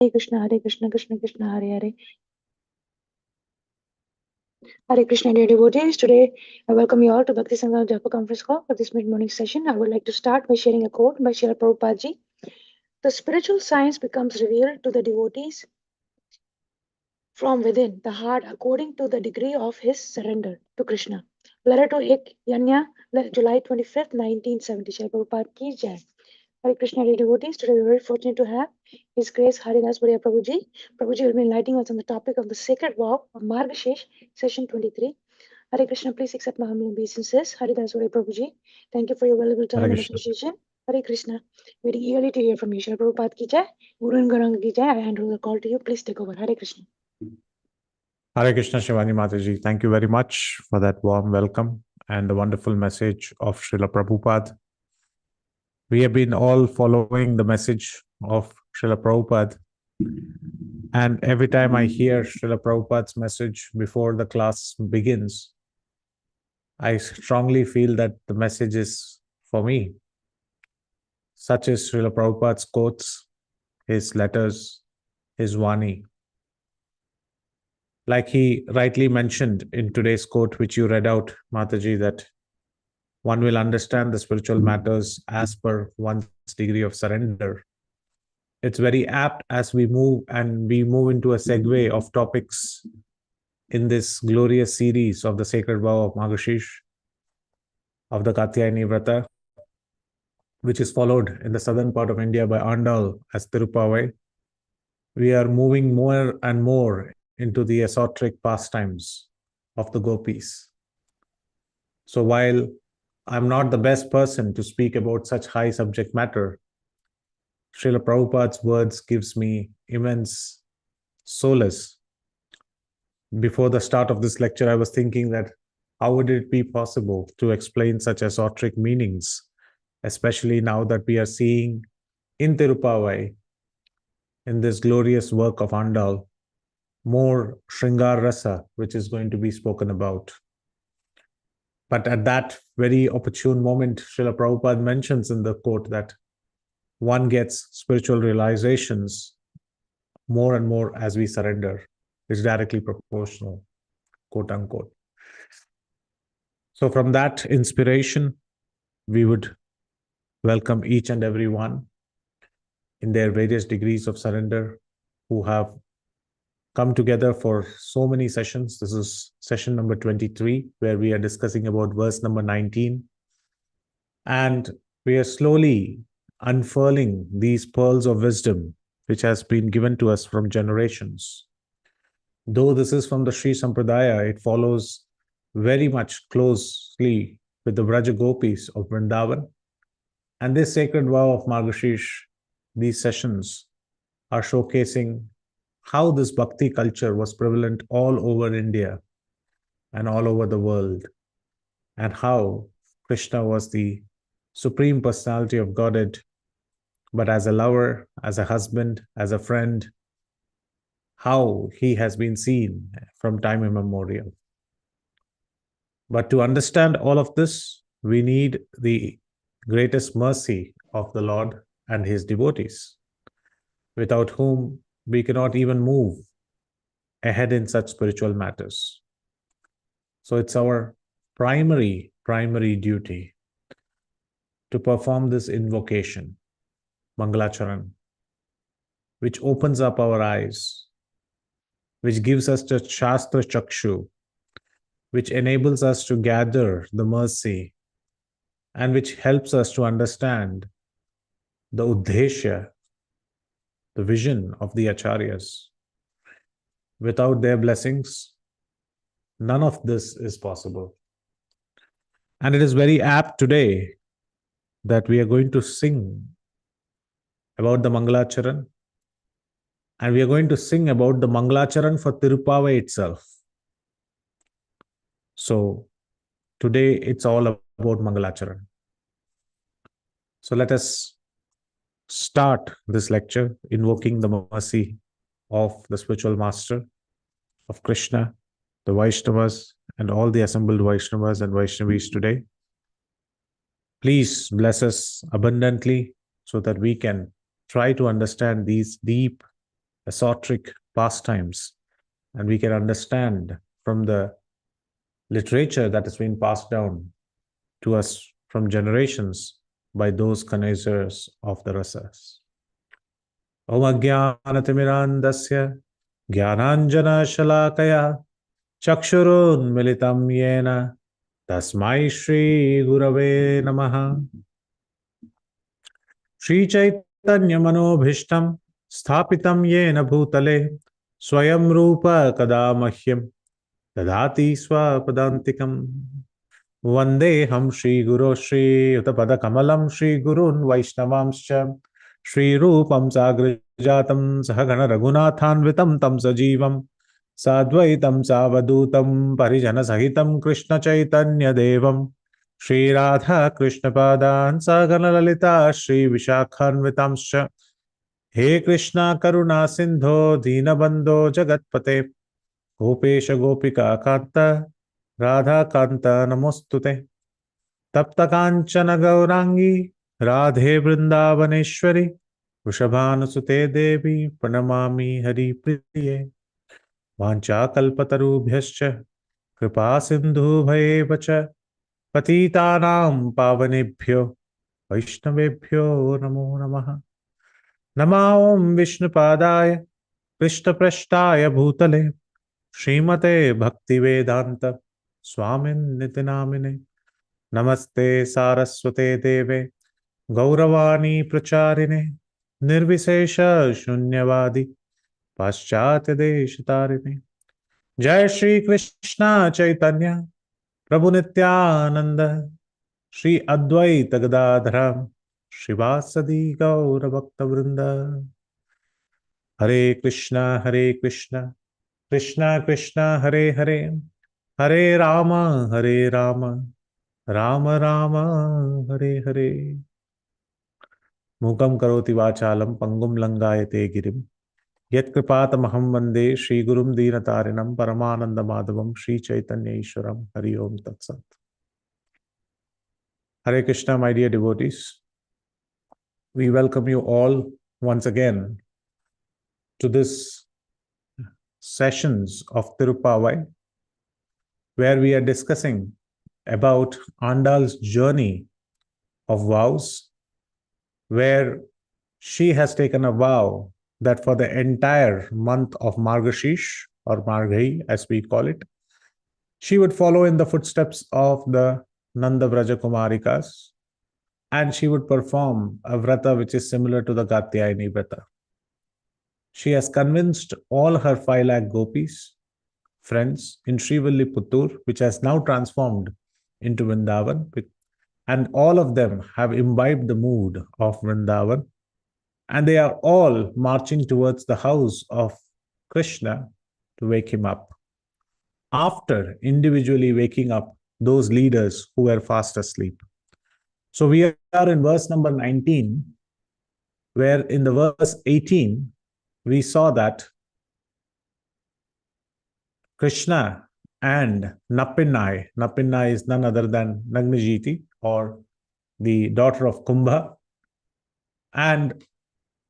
Hare Krishna, Krishna Krishna, Hare Hare. Hare Krishna, dear devotees. Today, I welcome you all to Bhakti Sangha Japa conference call for this mid-morning session. I would like to start by sharing a quote by Srila Prabhupada ji. The spiritual science becomes revealed to the devotees from within the heart according to the degree of his surrender to Krishna. Letter to Ik Yanya, July 25th, 1970. Srila Prabhupada ki jai. Hare Krishna, dear devotees. Today, we are very fortunate to have His Grace Haridas Varya Prabhuji. Prabhuji will be enlightening us on the topic of the sacred vow of Margasish, session 23. Hare Krishna, please accept my humble obeisances. Haridas Varya Prabhuji, thank you for your valuable time and association. Hare Krishna, waiting eagerly to hear from you. Srila Prabhupada ki jai, Guru and Garanga ki jai. I hand over the call to you. Please take over. Hare Krishna. Hare Krishna, Shivani Mataji. Thank you very much for that warm welcome and the wonderful message of Srila Prabhupada. We have been all following the message of Srila Prabhupada. And every time I hear Srila Prabhupada's message before the class begins, I strongly feel that the message is for me. Such as Srila Prabhupada's quotes, his letters, his Vani. Like he rightly mentioned in today's quote, which you read out, Mataji, that one will understand the spiritual matters as per one's degree of surrender. It's very apt as we move into a segue of topics in this glorious series of the sacred vow of Margasish, of the Katyayani Vrata, which is followed in the southern part of India by Andal as Tirupavai. We are moving more and more into the esoteric pastimes of the gopis. So while I'm not the best person to speak about such high subject matter, Srila Prabhupada's words gives me immense solace. Before the start of this lecture, I was thinking that how would it be possible to explain such esoteric meanings, especially now that we are seeing in Tirupavai, in this glorious work of Andal, more Shringar Rasa, which is going to be spoken about. But at that very opportune moment, Srila Prabhupada mentions in the quote that one gets spiritual realizations more and more as we surrender. It's directly proportional, quote unquote. So from that inspiration, we would welcome each and every one in their various degrees of surrender who have come together for so many sessions. This is session number 23, where we are discussing about verse number 19. And we are slowly unfurling these pearls of wisdom, which has been given to us from generations. Though this is from the Sri Sampradaya, it follows very much closely with the Vraja Gopis of Vrindavan. And this sacred vow of Margashish, these sessions are showcasing how this bhakti culture was prevalent all over India and all over the world, and how Krishna was the supreme personality of Godhead, but as a lover, as a husband, as a friend, how he has been seen from time immemorial. But to understand all of this, we need the greatest mercy of the Lord and his devotees, without whom we cannot even move ahead in such spiritual matters. So it's our primary duty to perform this invocation, Mangalacharan, which opens up our eyes, which gives us the Shastra Chakshu, which enables us to gather the mercy, and which helps us to understand the Uddheshya, the vision of the Acharyas. Without their blessings, none of this is possible. And it is very apt today that we are going to sing about the Mangalacharan, and we are going to sing about the Mangalacharan for Tirupavai itself. So today it's all about Mangalacharan. So let us start this lecture invoking the mercy of the spiritual master, of Krishna, the Vaishnavas, and all the assembled Vaishnavas and Vaishnavis today. Please bless us abundantly so that we can try to understand these deep esoteric pastimes, and we can understand from the literature that has been passed down to us from generations by those connoisseurs of the rasas. Om Ajnanatimirandasya Jnananjana Shalakaya Chakshurunmilitam Yena Tasmai Shri Gurave Namaha. Shri Chaitanya Manobhishtam Sthapitam Yena Bhutale Swayam Rupa Kada Mahyam Dadati Swapadantikam. Vandeham Shri Guru Shri Utapada Kamalam Shri Gurun Vaishnavamscha Shri Rupam Sagrajatam Sahagana Raghunathanvitam Tam Sajivam Sadvaitam Savadutam Parijana Sahitam Krishna Chaitanya Devam Shri Radha Krishna Padan Sagana Lalita Shri Vishakhanvitamscha. He Krishna Karuna Sindho Deenabandho Jagatpate Gopesha Gopika Kanta Radha Kanta Namostute Tapta Kanchana Gaurangi Radhe Vrindavaneshwari Vrishabhanusute Devi Pranamami Hari Priye Vancha Kalpatarubhyascha Kripa Sindhu Bhayevacha Patitanam Pavanebhyo Vaishnavebhyo Namo Namaha. Nama Om Vishnupadaya Krishna Prashtaya Bhutale Srimate Bhaktivedanta Swamin Nitinamine Namaste Saraswate Deve Gauravani Pracharine Nirvisesha Shunyavadi Paschatya Deshatarine. Jai Shri Krishna Chaitanya Prabhu Nityananda Shri Advaita Gadadhara Shivasadi Gaura Bhakta Vrinda. Hare Krishna Krishna Krishna Hare Hare Hare Rama Rama Rama Hare Hare. Mukam karoti vachalam pangum langayate girim Yat kripatamaham vande Shri Gurum Deenatarinam Paramananda Madhavam Shri Chaitanya Ishwaram. Hari Om Tat Sat. Hare Krishna, my dear devotees. We welcome you all once again to this sessions of Tirupavai, where we are discussing about Andal's journey of vows, where she has taken a vow that for the entire month of Margasish, or Margai as we call it, she would follow in the footsteps of the Nanda Vraja Kumarikas, and she would perform a vrata which is similar to the Katyayani vrata. She has convinced all her 5 lakh gopis, friends, in Srivilliputtur, which has now transformed into Vrindavan, and all of them have imbibed the mood of Vrindavan, and they are all marching towards the house of Krishna to wake him up, after individually waking up those leaders who were fast asleep. So we are in verse number 19, where in the verse 18, we saw that Krishna and Nappinai is none other than Nagnajiti, or the daughter of Kumbha, and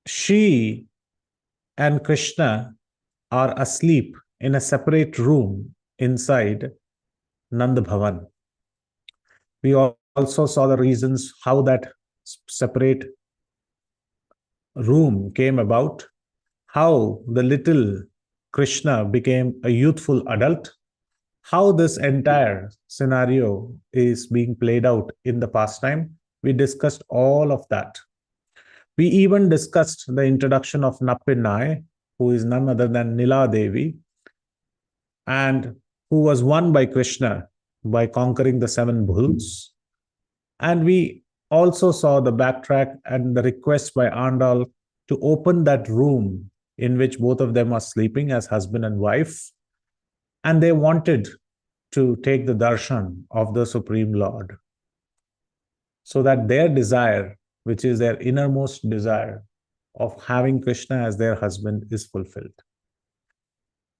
she and Krishna are asleep in a separate room inside Nanda Bhavan. We also saw the reasons how that separate room came about, how the little Krishna became a youthful adult, how this entire scenario is being played out in the pastime. We discussed all of that. We even discussed the introduction of Nappinai, who is none other than Nila Devi, and who was won by Krishna by conquering the 7 bulls. And we also saw the backtrack and the request by Andal to open that room in which both of them are sleeping as husband and wife. And they wanted to take the darshan of the Supreme Lord, so that their desire, which is their innermost desire of having Krishna as their husband, is fulfilled.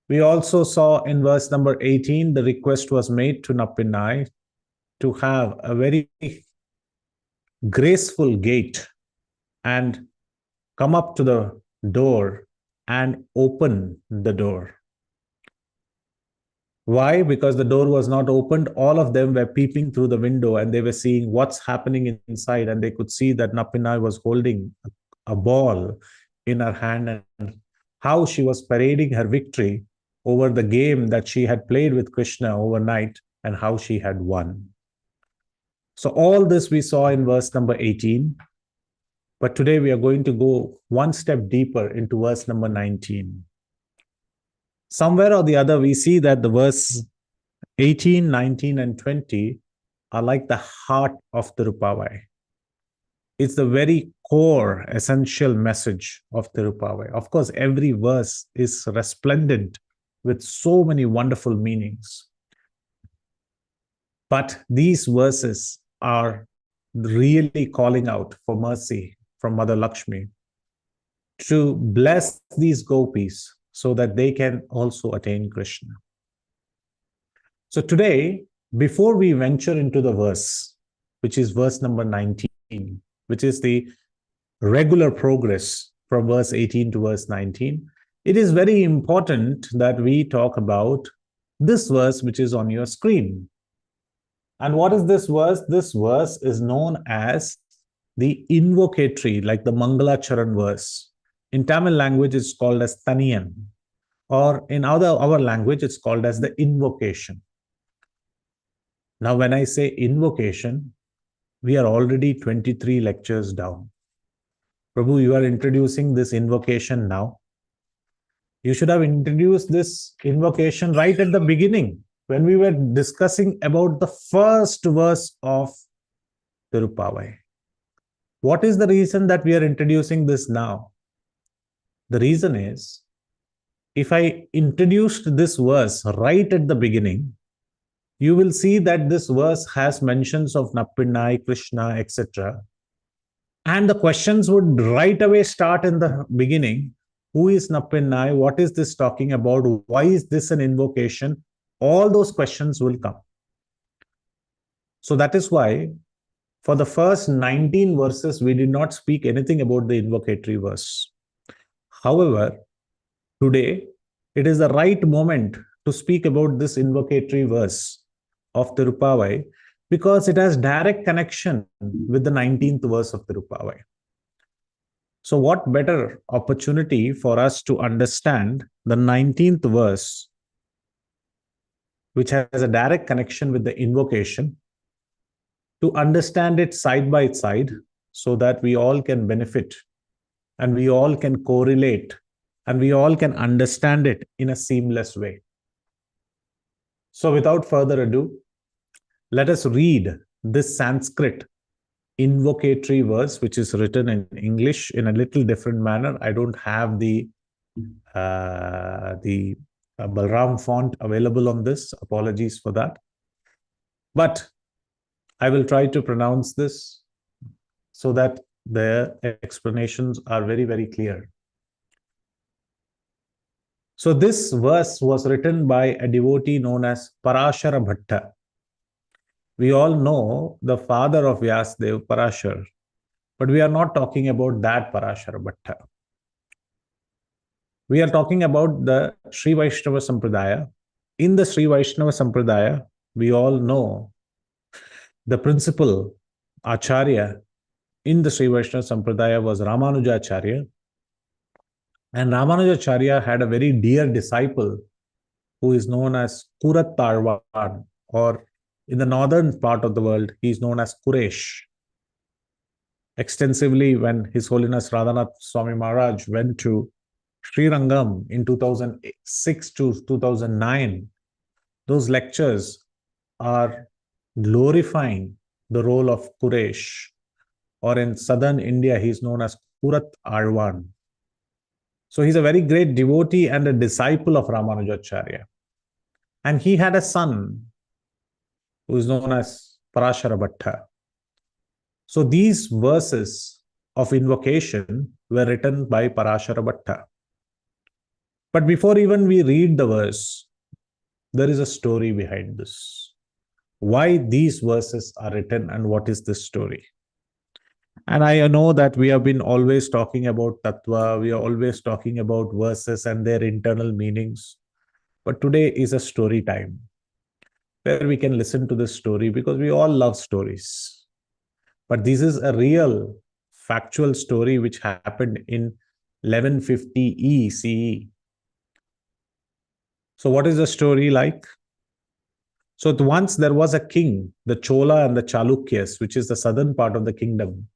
We also saw in verse number 18, the request was made to Nappinai to have a very graceful gait and come up to the door and open the door. Why? Because the door was not opened. All of them were peeping through the window and they were seeing what's happening inside. And they could see that Nappinai was holding a ball in her hand and how she was parading her victory over the game that she had played with Krishna overnight and how she had won. So all this we saw in verse number 18. But today we are going to go one step deeper into verse number 19. Somewhere or the other, we see that the verse 18, 19, and 20 are like the heart of Tirupavai. It's the very core, essential message of Tirupavai. Of course, every verse is resplendent with so many wonderful meanings. But these verses are really calling out for mercy from Mother Lakshmi to bless these gopis so that they can also attain Krishna. So today, before we venture into the verse, which is verse number 19, which is the regular progress from verse 18 to verse 19, it is very important that we talk about this verse which is on your screen. And what is this verse? This verse is known as the invocatory, like the Mangala Charan verse. In Tamil language, it's called as Taniyan, or in our language, it's called as the invocation. Now, when I say invocation, we are already 23 lectures down. Prabhu, you are introducing this invocation now. You should have introduced this invocation right at the beginning when we were discussing about the first verse of Tirupavai. What is the reason that we are introducing this now? The reason is, if I introduced this verse right at the beginning, you will see that this verse has mentions of Nappinai, Krishna, etc. And the questions would right away start in the beginning. Who is Nappinai? What is this talking about? Why is this an invocation? All those questions will come. So that is why for the first 19 verses, we did not speak anything about the invocatory verse. However, today, it is the right moment to speak about this invocatory verse of Tirupavai because it has direct connection with the 19th verse of Tirupavai. So what better opportunity for us to understand the 19th verse, which has a direct connection with the invocation, to understand it side by side so that we all can benefit and we all can correlate and we all can understand it in a seamless way. So without further ado, let us read this Sanskrit invocatory verse, which is written in English in a little different manner. I don't have the Balram font available on this. Apologies for that. But I will try to pronounce this so that the explanations are very, very clear. So this verse was written by a devotee known as Parashara Bhatta. We all know the father of Vyasdev, Parashar, but we are not talking about that Parashara Bhatta. We are talking about the Sri Vaishnava Sampradaya. In the Sri Vaishnava Sampradaya, we all know the principal Acharya in the Sri Vaishnava Sampradaya was Ramanujacharya. And Ramanujacharya had a very dear disciple who is known as Kurat Tarwan, or in the northern part of the world, he is known as Kuresh. Extensively, when His Holiness Radhanath Swami Maharaj went to Sri Rangam in 2006 to 2009, those lectures are glorifying the role of Kuresh, or in southern India, he is known as Kurat Arwan. So he's a very great devotee and a disciple of Ramanujacharya. And he had a son who is known as Parashara Bhatta. So these verses of invocation were written by Parashara Bhatta. But before even we read the verse, there is a story behind this. Why these verses are written and what is this story? And I know that we have been always talking about tattva, we are always talking about verses and their internal meanings. But today is a story time where we can listen to this story because we all love stories. But this is a real factual story which happened in 1150 ECE. So, what is the story like? So, once there was a king, the Chola and the Chalukyas, which is the southern part of the kingdom.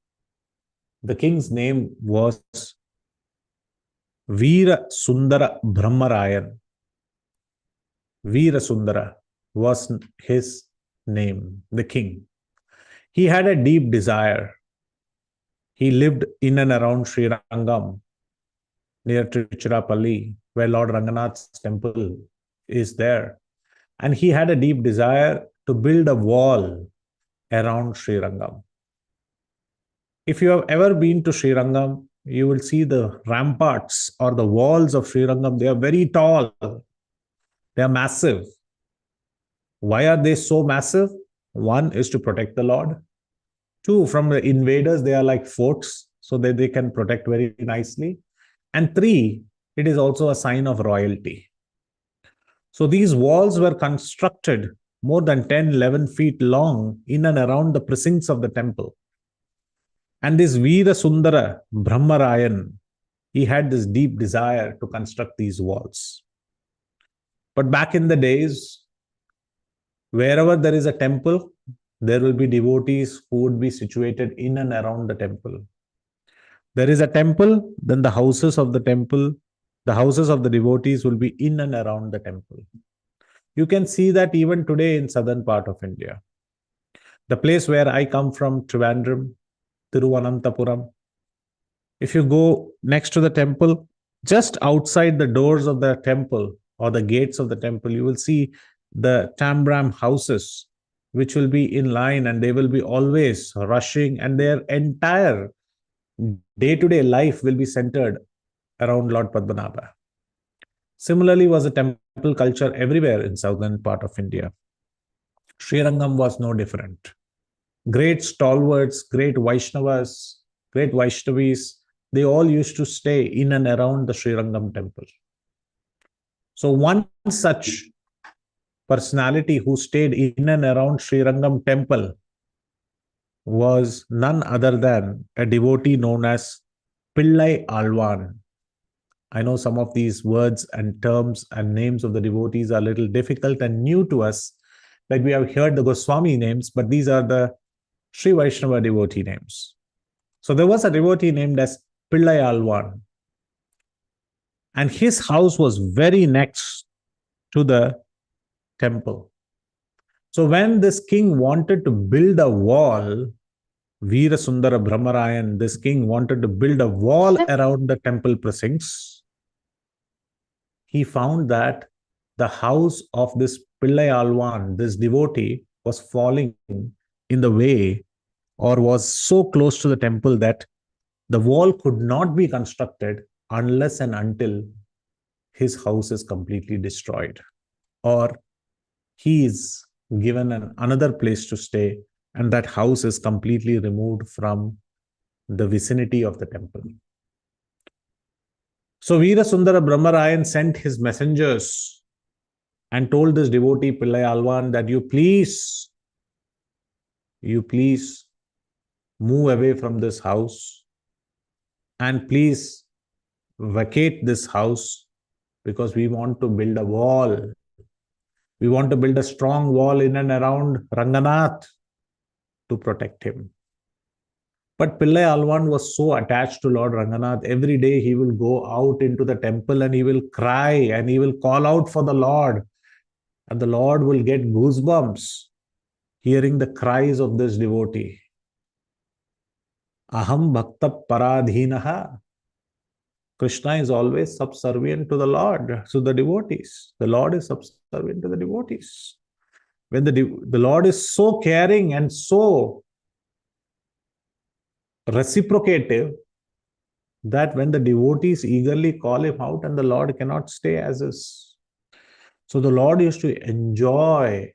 The king's name was Veera Sundara Brahmarayan. Veera Sundara was his name, the king. He had a deep desire. He lived in and around Sri Rangam, near Tiruchirappalli, where Lord Ranganath's temple is there. And he had a deep desire to build a wall around Sri Rangam. If you have ever been to Sri Rangam, you will see the ramparts or the walls of Sri Rangam. They are very tall, they are massive. Why are they so massive? One is to protect the Lord. Two, from the invaders, they are like forts, so that they can protect very nicely. And three, it is also a sign of royalty. So these walls were constructed more than 10, 11 feet long in and around the precincts of the temple. And this Veera Sundara Brahmarayan, he had this deep desire to construct these walls. But back in the days, wherever there is a temple, there will be devotees who would be situated in and around the temple. There is a temple, then the houses of the devotees will be in and around the temple. You can see that even today in southern part of India. The place where I come from, Trivandrum, Tiruvananthapuram, if you go next to the temple, just outside the doors of the temple or the gates of the temple, you will see the Tambram houses, which will be in line and they will be always rushing, and their entire day to day life will be centered around Lord Padmanabha. Similarly, was a temple culture everywhere in southern part of India. Srirangam was no different. Great stalwarts, great Vaishnavas, great Vaishnavis, they all used to stay in and around the Srirangam temple. So one such personality who stayed in and around Srirangam temple was none other than a devotee known as Pillai Alwan. I know some of these words and terms and names of the devotees are a little difficult and new to us. Like we have heard the Goswami names, but these are the Sri Vaishnava devotee names. So there was a devotee named as Pillai Alwan, and his house was very next to the temple. So when this king wanted to build a wall, Veera Sundara Brahmarayan, this king wanted to build a wall around the temple precincts, he found that the house of this Pillai Alwan, this devotee, was falling in the way or was so close to the temple that the wall could not be constructed unless and until his house is completely destroyed or he is given another place to stay and that house is completely removed from the vicinity of the temple. So Veera Sundara Brahmarayan sent his messengers and told this devotee Pillai Alwan that you please move away from this house and please vacate this house because we want to build a wall. We want to build a strong wall in and around Ranganath to protect him. But Pillai Alwan was so attached to Lord Ranganath. Every day he will go out into the temple and he will cry and he will call out for the Lord. And the Lord will get goosebumps hearing the cries of this devotee. Aham bhakta paradhinaha. Krishna is always subservient to the Lord, to the devotees. The Lord is subservient to the devotees. When the Lord is so caring and so reciprocative that when the devotees eagerly call him out and the Lord cannot stay as is. So the Lord used to enjoy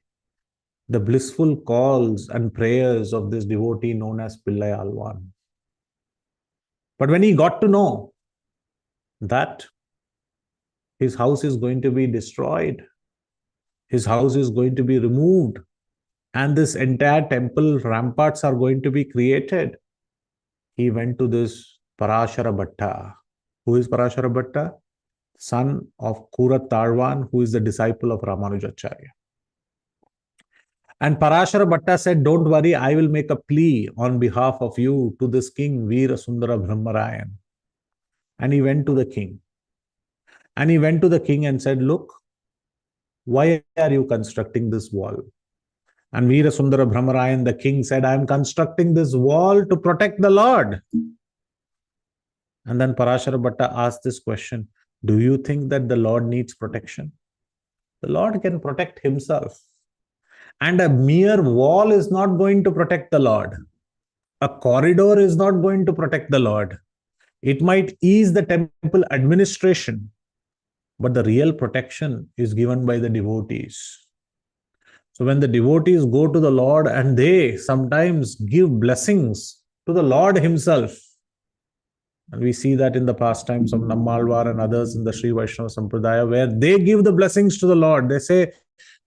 the blissful calls and prayers of this devotee known as Pillai Alwan. But when he got to know that his house is going to be destroyed, his house is going to be removed, and this entire temple ramparts are going to be created, he went to this Parashara Bhatta. Who is Parashara Bhatta? Son of Kurat Tarwan, who is the disciple of Ramanujacharya. And Parashara Bhatta said, don't worry, I will make a plea on behalf of you to this king, Veera Sundara Brahmarayan. And he went to the king. And he went to the king and said, look, why are you constructing this wall? And Veera Sundara Brahmarayan, the king, said, I am constructing this wall to protect the Lord. And then Parashara Bhatta asked this question, do you think that the Lord needs protection? The Lord can protect himself. And a mere wall is not going to protect the Lord. A corridor is not going to protect the Lord. It might ease the temple administration, but the real protection is given by the devotees. So when the devotees go to the Lord and they sometimes give blessings to the Lord himself, and we see that in the pastimes of Nammalvar and others in the Sri Vaishnava Sampradaya, where they give the blessings to the Lord. They say,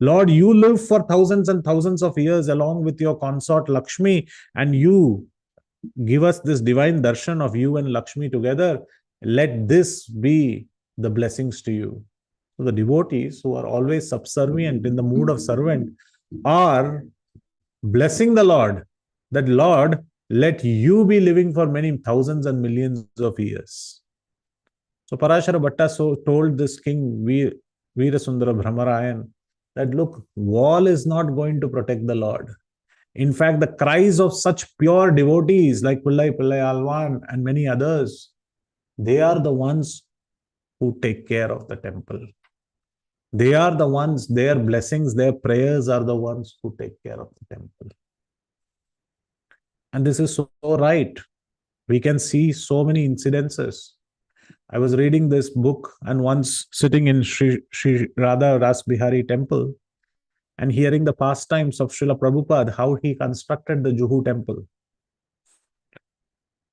Lord, you live for thousands and thousands of years along with your consort Lakshmi, and you give us this divine darshan of you and Lakshmi together. Let this be the blessings to you. So the devotees who are always subservient in the mood of servant are blessing the Lord, that Lord, let you be living for many thousands and millions of years. So Parashara Bhatta told this king, Veerasundara Brahmarayan, that look, wall is not going to protect the Lord. In fact, the cries of such pure devotees like Pillai Alwan and many others, they are the ones who take care of the temple. They are the ones, their blessings, their prayers are the ones who take care of the temple. And this is so right. We can see so many incidences. I was reading this book and once sitting in Sri Radha Ras Bihari temple and hearing the pastimes of Srila Prabhupada, how he constructed the Juhu temple.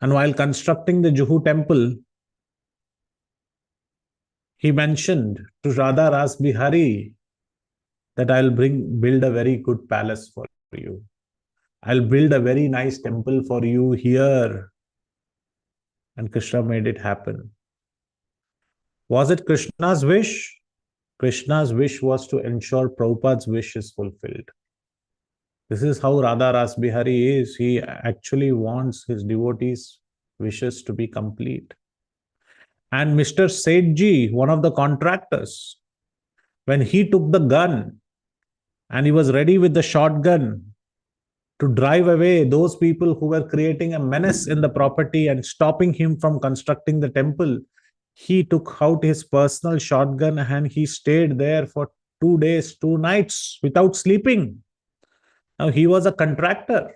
And while constructing the Juhu temple, he mentioned to Radha Ras Bihari that I'll build a very good palace for you. I'll build a very nice temple for you here. And Krishna made it happen. Was it Krishna's wish? Krishna's wish was to ensure Prabhupada's wish is fulfilled. This is how Radha Ras Bihari is. He actually wants his devotees' wishes to be complete. And Mr. Sethji, one of the contractors, when he took the gun and he was ready with the shotgun to drive away those people who were creating a menace in the property and stopping him from constructing the temple, he took out his personal shotgun and he stayed there for 2 days, 2 nights without sleeping. Now, he was a contractor.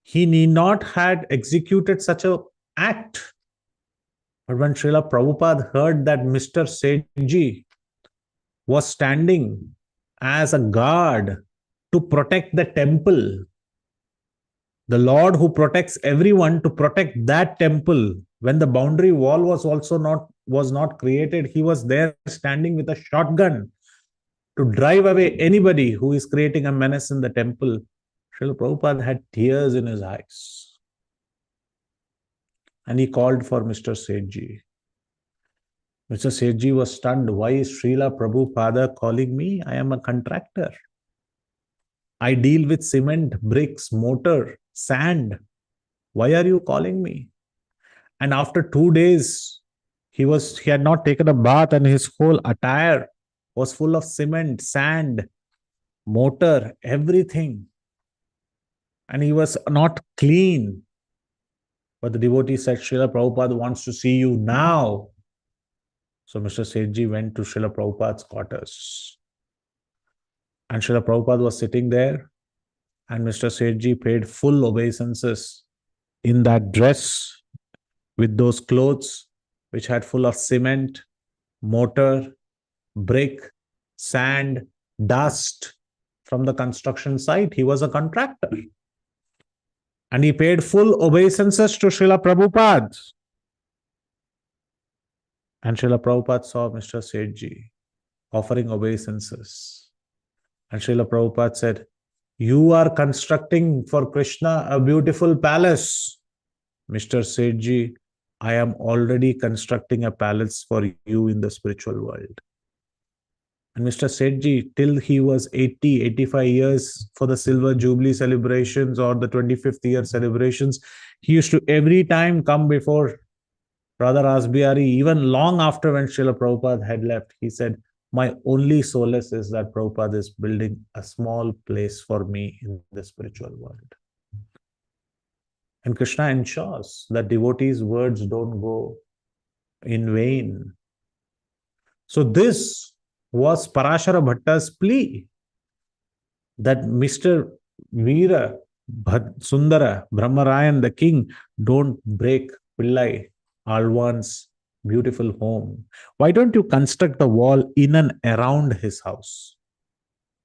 He need not have executed such an act. But when Srila Prabhupada heard that Mr. Sethji was standing as a guard to protect the temple, the Lord who protects everyone, to protect that temple, when the boundary wall was not created, he was there standing with a shotgun to drive away anybody who is creating a menace in the temple. Srila Prabhupada had tears in his eyes. And he called for Mr. Sethji. Mr. Sethji was stunned. Why is Srila Prabhupada calling me? I am a contractor. I deal with cement, bricks, mortar, sand. Why are you calling me? And after 2 days, he had not taken a bath and his whole attire was full of cement, sand, mortar, everything. And he was not clean. But the devotee said, Srila Prabhupada wants to see you now. So Mr. Sethji went to Srila Prabhupada's quarters. And Srila Prabhupada was sitting there. And Mr. Sethji paid full obeisances in that dress with those clothes which had full of cement, mortar, brick, sand, dust from the construction site. He was a contractor. And he paid full obeisances to Srila Prabhupada. And Srila Prabhupada saw Mr. Sethji offering obeisances. And Srila Prabhupada said, "You are constructing for Krishna a beautiful palace. Mr. Sethji, I am already constructing a palace for you in the spiritual world." And Mr. Sethji, till he was 80, 85 years for the Silver Jubilee celebrations or the 25th year celebrations, he used to every time come before Brother Asbihari, even long after when Srila Prabhupada had left. He said, "My only solace is that Prabhupada is building a small place for me in the spiritual world." And Krishna ensures that devotees' words don't go in vain. So this was Parashara Bhatta's plea that Mr. Veera Sundara Brahmarayan, the king, don't break Pillai Alwan's beautiful home. Why don't you construct the wall in and around his house?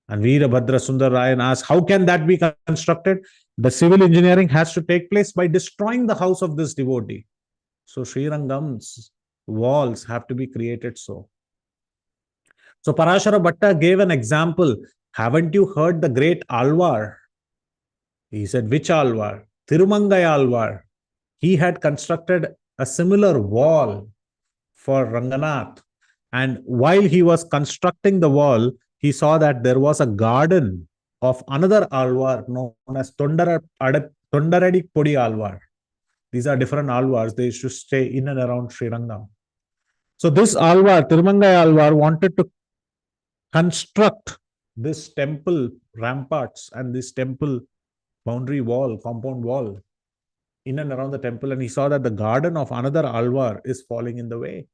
And Veerabhadra Sundarayan asked, how can that be constructed? The civil engineering has to take place by destroying the house of this devotee. So Srirangam's walls have to be created so. So Parashara Bhatta gave an example. Haven't you heard the great Alvar? He said, which Alvar? Tirumangai Alvar. He had constructed a similar wall for Ranganath. And while he was constructing the wall, he saw that there was a garden of another Alvar known as Tondaradi Podi Alvar. These are different Alvars. They used to stay in and around Srirangam. So this Alvar, Tirumangai Alvar, wanted to construct this temple ramparts and this temple boundary wall, compound wall in and around the temple. And he saw that the garden of another Alvar is falling in the way.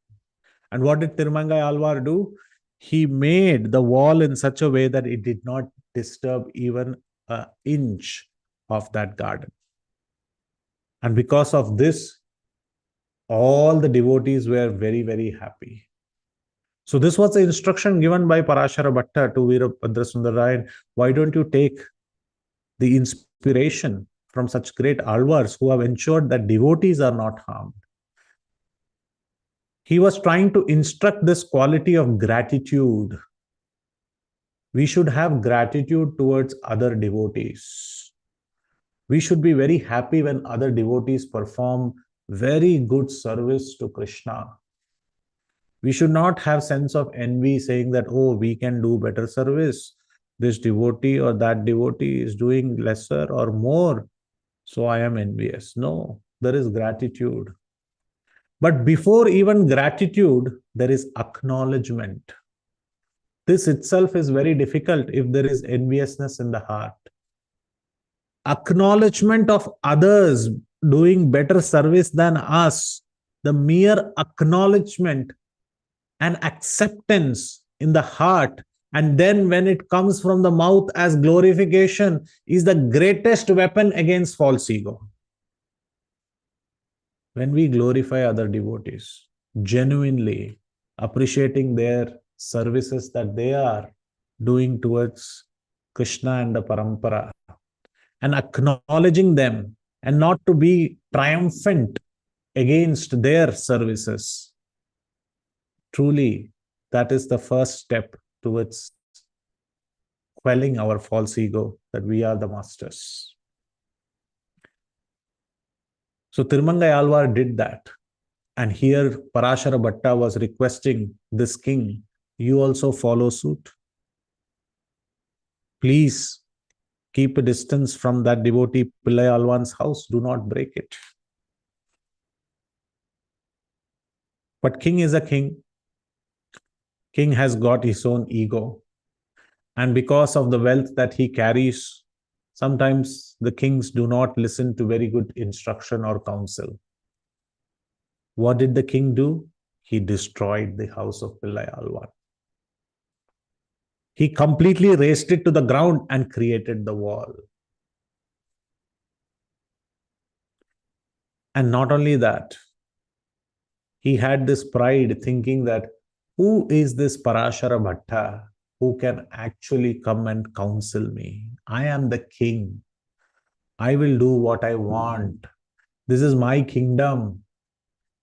And what did Tirumangai Alvar do? He made the wall in such a way that it did not disturb even an inch of that garden. And because of this, all the devotees were very, very happy. So this was the instruction given by Parashara Bhatta to Veerabhadra Sundarayan. Why don't you take the inspiration from such great alvars who have ensured that devotees are not harmed? He was trying to instruct this quality of gratitude. We should have gratitude towards other devotees. We should be very happy when other devotees perform very good service to Krishna. We should not have sense of envy saying that, oh, we can do better service. This devotee or that devotee is doing lesser or more, so I am envious. No, there is gratitude. But before even gratitude, there is acknowledgement. This itself is very difficult if there is enviousness in the heart. Acknowledgement of others doing better service than us, the mere acknowledgement and acceptance in the heart, and then when it comes from the mouth as glorification, is the greatest weapon against false ego. When we glorify other devotees, genuinely appreciating their services that they are doing towards Krishna and the Parampara, and acknowledging them, and not to be triumphant against their services, truly, that is the first step towards quelling our false ego that we are the masters. So Tirumangai Alvar did that. And here Parashara Bhatta was requesting this king, you also follow suit. Please keep a distance from that devotee Pillai Alwan's house. Do not break it. But king is a king. King has got his own ego. And because of the wealth that he carries, sometimes the kings do not listen to very good instruction or counsel. What did the king do? He destroyed the house of Pillai Alwan. He completely razed it to the ground and created the wall. And not only that, he had this pride thinking that who is this Parashara Bhatta who can actually come and counsel me? I am the king. I will do what I want. This is my kingdom.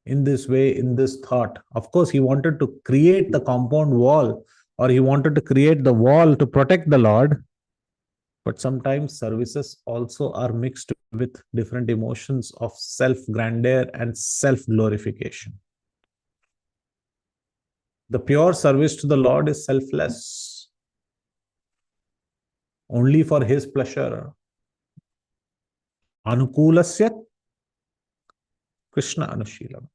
in this way, in this thought. Of course, he wanted to create the compound wall, or he wanted to create the wall to protect the Lord. But sometimes services also are mixed with different emotions of self grandeur and self glorification. The pure service to the Lord is selfless, only for his pleasure. Anukulasya Krishna Anushilam.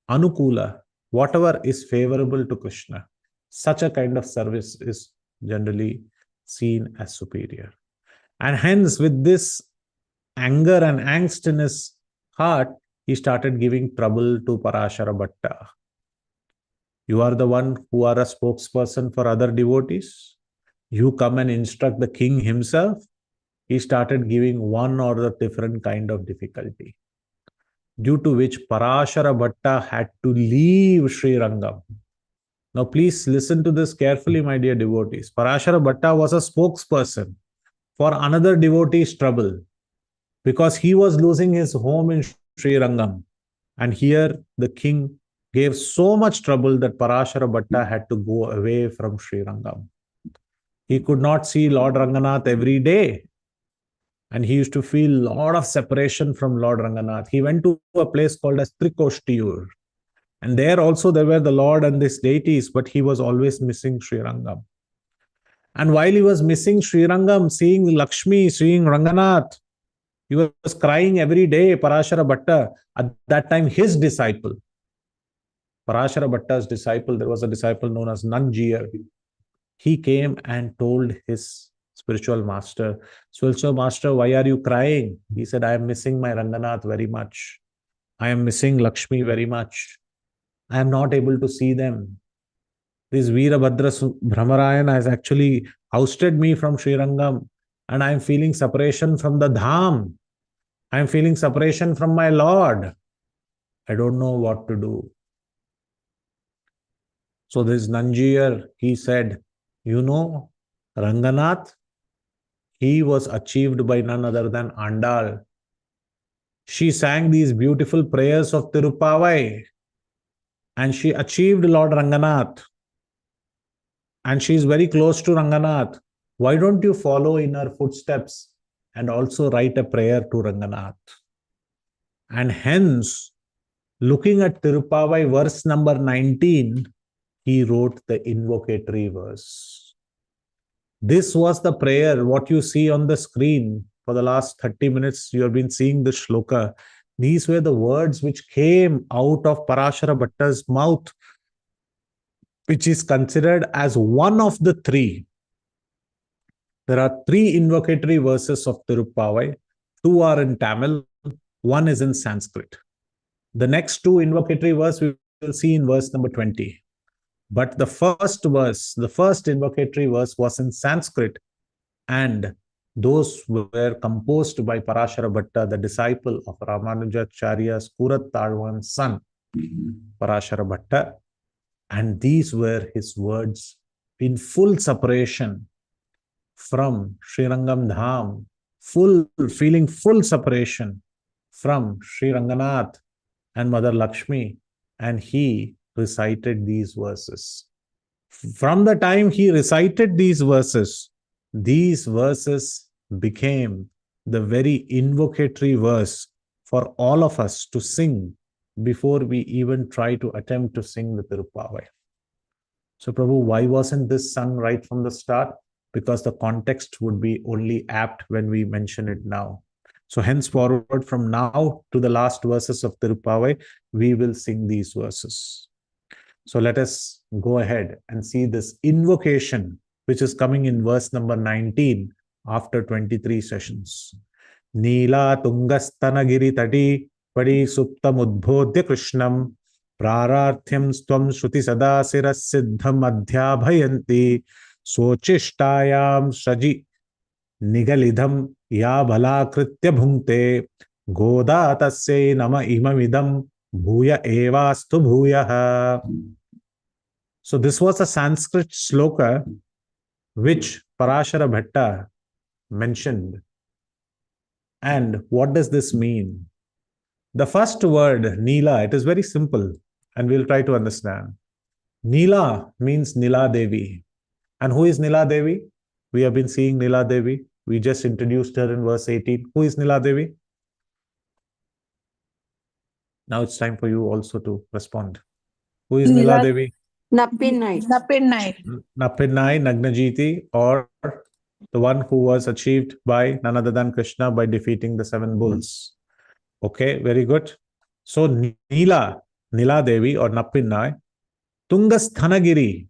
Anukula, whatever is favorable to Krishna, such a kind of service is generally seen as superior. And hence, with this anger and angst in his heart, he started giving trouble to Parashara Bhatta. You are the one who are a spokesperson for other devotees. You come and instruct the king himself. He started giving one or the different kind of difficulty, due to which Parashara Bhatta had to leave Sri Rangam. Now, please listen to this carefully, my dear devotees. Parashara Bhatta was a spokesperson for another devotee's trouble, because he was losing his home in Sri Rangam. And here the king gave so much trouble that Parashara Bhatta had to go away from Sri Rangam. He could not see Lord Ranganath every day. And he used to feel a lot of separation from Lord Ranganath. He went to a place called as Trikoshtiur. And there also there were the Lord and these deities, but he was always missing Sri Rangam. And while he was missing Sri Rangam, seeing Lakshmi, seeing Ranganath, he was crying every day. Parashara Bhatta, at that time his disciple, Parashara Bhatta's disciple, there was a disciple known as Nanjiyar. He came and told his spiritual master, why are you crying? He said, I am missing my Ranganath very much. I am missing Lakshmi very much. I am not able to see them. This Veerabhadra Brahmarayan has actually ousted me from Sri Rangam, and I am feeling separation from the Dham. I am feeling separation from my Lord. I don't know what to do. So this Nanjiyar, he said, Ranganath, he was achieved by none other than Andal. She sang these beautiful prayers of Tirupavai, and she achieved Lord Ranganath. And she is very close to Ranganath. Why don't you follow in her footsteps and also write a prayer to Ranganath? And hence, looking at Tirupavai verse number 19, he wrote the invocatory verse. This was the prayer, what you see on the screen. For the last 30 minutes, you have been seeing the shloka. These were the words which came out of Parashara Bhatta's mouth, which is considered as one of the three. There are three invocatory verses of Tirupavai. Two are in Tamil, one is in Sanskrit. The next two invocatory verse we will see in verse number 20. But the first verse, the first invocatory verse was in Sanskrit, and those were composed by Parashara Bhatta, the disciple of Ramanujacharya's Kurat Talwan's son, Parashara Bhatta. And these were his words in full separation from Sri Rangam Dham, feeling full separation from Sri Ranganath and Mother Lakshmi, and he recited these verses. From the time he recited these verses became the very invocatory verse for all of us to sing before we even try to attempt to sing the Tirupavai. So, Prabhu, why wasn't this sung right from the start? Because the context would be only apt when we mention it now. So henceforward, from now to the last verses of Tirupavai, we will sing these verses. So let us go ahead and see this invocation, which is coming in verse number 19 after 23 sessions. Neela Tungastanagiri Tati Padi Suptam Udbhodya Krishnam Prararthyam Stvam Shruti Sada Siras Siddham Adhyabhayanti Sochishhtayam Shaji Nigalidham Ya Bhalakritya Bhungte Goda Tasye Nama Imamidam Bhuya Evastu Bhuyaha. So this was a Sanskrit sloka which Parashara Bhatta mentioned. And what does this mean? The first word, Neela, it is very simple and we'll try to understand. Neela means Nila Devi. And who is Nila Devi? We have been seeing Nila Devi. We just introduced her in verse 18. Who is Nila Devi? Now it's time for you also to respond. Who is Nila Nila Devi? Napinnai. Napinnai. Napinnai, Nagnajiti, or the one who was achieved by none other than Krishna by defeating the 7 bulls. Okay, very good. So Nila Devi or Napinnai, Tungasthanagiri,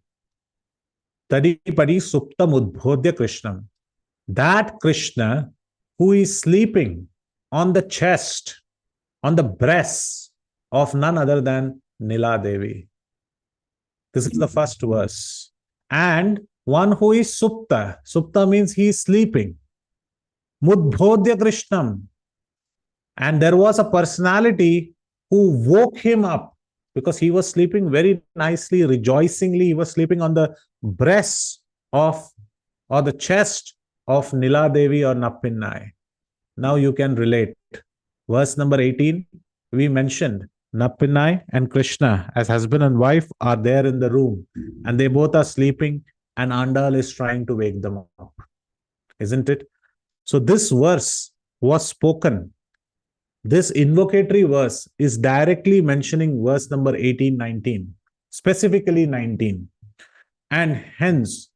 Tadipadi Suptam Udbhodya Krishnam. That Krishna who is sleeping on the chest, on the breasts of none other than Nila Devi. This is the first verse. And one who is Supta. Supta means he is sleeping. Mudbhodya Krishnam. And there was a personality who woke him up because he was sleeping very nicely, rejoicingly. He was sleeping on the breasts of, or the chest of Nila Devi or Napinnai. Now you can relate. Verse number 18, we mentioned Napinnai and Krishna as husband and wife are there in the room and they both are sleeping and Andal is trying to wake them up. Isn't it? So this verse was spoken. This invocatory verse is directly mentioning verse number 18, 19, specifically 19. And hence,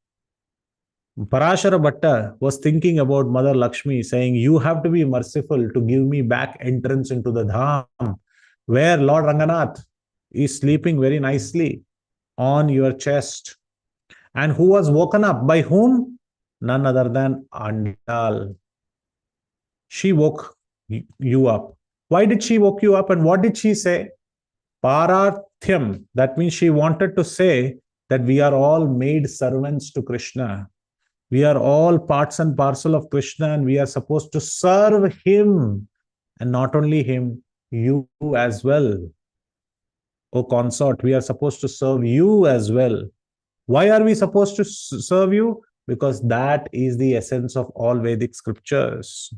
Parashara Bhatta was thinking about Mother Lakshmi, saying, you have to be merciful to give me back entrance into the Dham, where Lord Ranganath is sleeping very nicely on your chest. And who was woken up? By whom? None other than Andal. She woke you up. Why did she woke you up and what did she say? Parathyam. That means she wanted to say that we are all made servants to Krishna. We are all parts and parcel of Krishna and we are supposed to serve him. And not only him, you as well. O consort, we are supposed to serve you as well. Why are we supposed to serve you? Because that is the essence of all Vedic scriptures.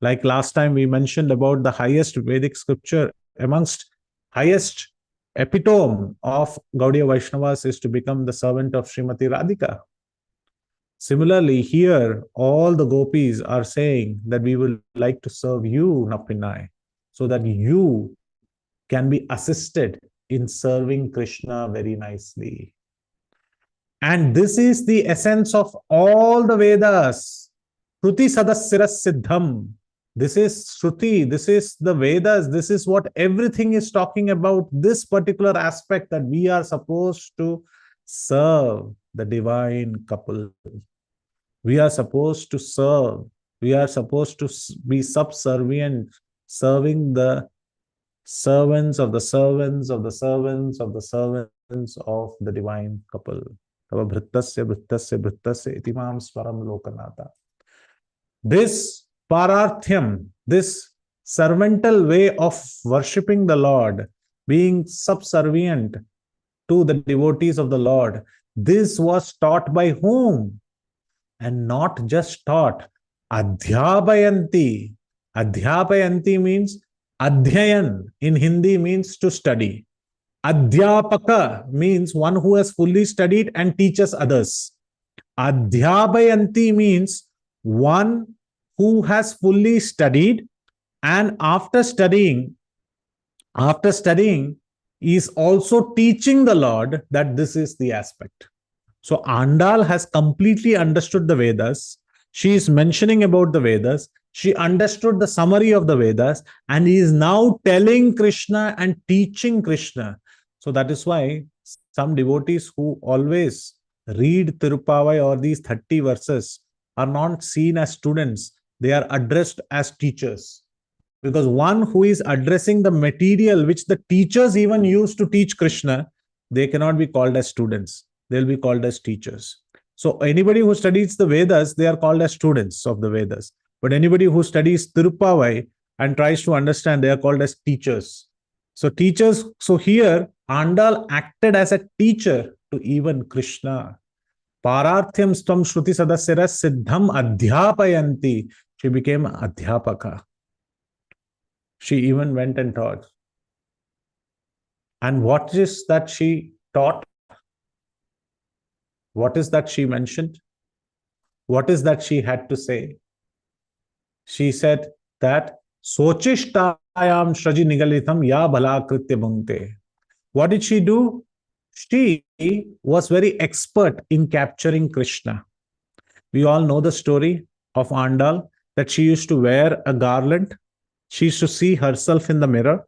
Like last time we mentioned about the highest Vedic scripture, amongst highest epitome of Gaudiya Vaishnavas is to become the servant of Srimati Radhika. Similarly, here, all the gopis are saying that we will like to serve you, Napinnai, so that you can be assisted in serving Krishna very nicely. And this is the essence of all the Vedas. Shruti Sadasiras Siddham. This is Shruti, this is the Vedas, this is what everything is talking about, this particular aspect that we are supposed to serve the divine couple. We are supposed to serve. We are supposed to be subservient, serving the servants of the servants of the servants of the servants of the divine couple. This parathyam, this servantal way of worshipping the Lord, being subservient to the devotees of the Lord, this was taught by whom? And not just taught, adhyapayanti. Adhyapayanti means adhyayan in Hindi means to study. Adhyapaka means one who has fully studied and teaches others. Adhyapayanti means one who has fully studied and after studying is also teaching the Lord that this is the aspect. So Andal has completely understood the Vedas. She is mentioning about the Vedas. She understood the summary of the Vedas and is now telling Krishna and teaching Krishna. So that is why some devotees who always read Tirupavai or these 30 verses are not seen as students. They are addressed as teachers. Because one who is addressing the material which the teachers even use to teach Krishna, they cannot be called as students. They'll be called as teachers. So anybody who studies the Vedas, they are called as students of the Vedas. But anybody who studies Tirupavai and tries to understand, they are called as teachers. So teachers, so here Andal acted as a teacher to even Krishna. Parathyam stam shruti sadasira siddham adhyapayanti. She became Adhyapaka. She even went and taught. And what is that she taught? What is that she mentioned? What is that she had to say? She said that Sochishtayam Shraji Nigalitham Ya Bhala Kritya Bhungte. What did she do? She was very expert in capturing Krishna. We all know the story of Andal, that she used to wear a garland. She used to see herself in the mirror,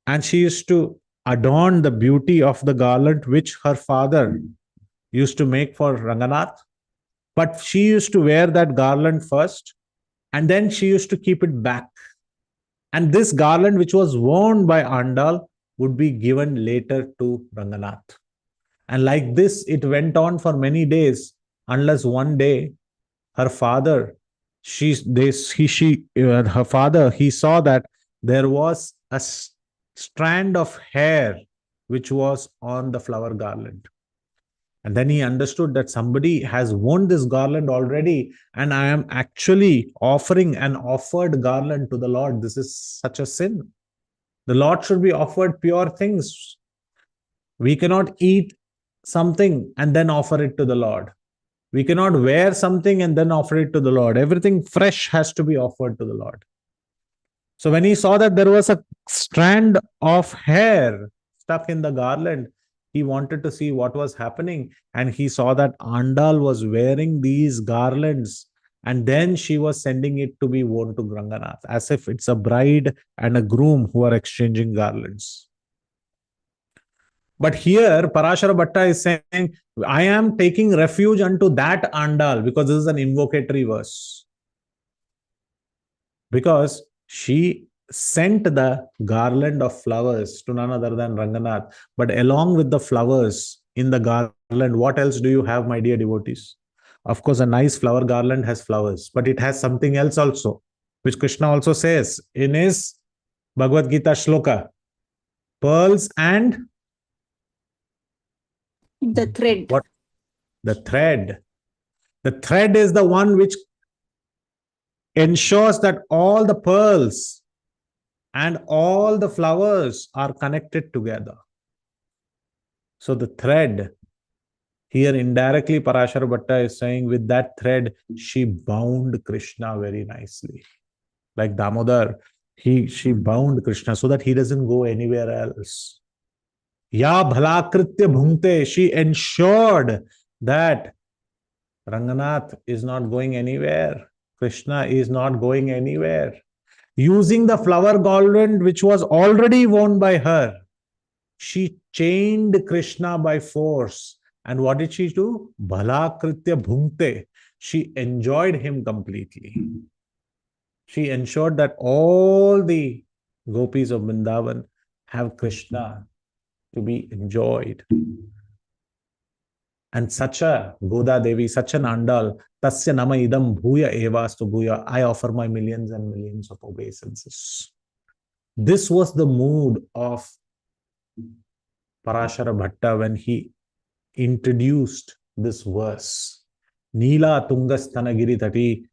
and she used to adorn the beauty of the garland which her father used to make for Ranganath. But she used to wear that garland first, and then she used to keep it back. And this garland, which was worn by Andal, would be given later to Ranganath. And like this, it went on for many days, unless one day her father, her father, he saw that there was a strand of hair which was on the flower garland. And then he understood that somebody has worn this garland already, and I am actually offering an offered garland to the Lord. This is such a sin. The Lord should be offered pure things. We cannot eat something and then offer it to the Lord. We cannot wear something and then offer it to the Lord. Everything fresh has to be offered to the Lord. So when he saw that there was a strand of hair stuck in the garland, he wanted to see what was happening. And he saw that Andal was wearing these garlands. And then she was sending it to be worn to Ranganath, as if it's a bride and a groom who are exchanging garlands. But here, Parashara Bhatta is saying, I am taking refuge unto that Andal, because this is an invocatory verse. Because she sent the garland of flowers to none other than Ranganath. But along with the flowers in the garland, what else do you have, my dear devotees? Of course, a nice flower garland has flowers, but it has something else also, which Krishna also says in his Bhagavad Gita shloka: pearls and the thread. What? The thread. The thread is the one which ensures that all the pearls and all the flowers are connected together. So the thread, here indirectly Parashara Bhatta is saying, with that thread, she bound Krishna very nicely. Like Damodar, she bound Krishna so that he doesn't go anywhere else. Ya bhalakritya bhungte, she ensured that Ranganath is not going anywhere. Krishna is not going anywhere. Using the flower garland which was already worn by her, she chained Krishna by force. And what did she do? Bhalakritya bhungte. She enjoyed him completely. She ensured that all the gopis of Vrindavan have Krishna to be enjoyed. And such a Goda Devi, such an Andal, Tasya Nama Idam Bhuya Evastu Bhuya, I offer my millions and millions of obeisances. This was the mood of Parashara Bhatta when he introduced this verse. Neela Tungasthana Tati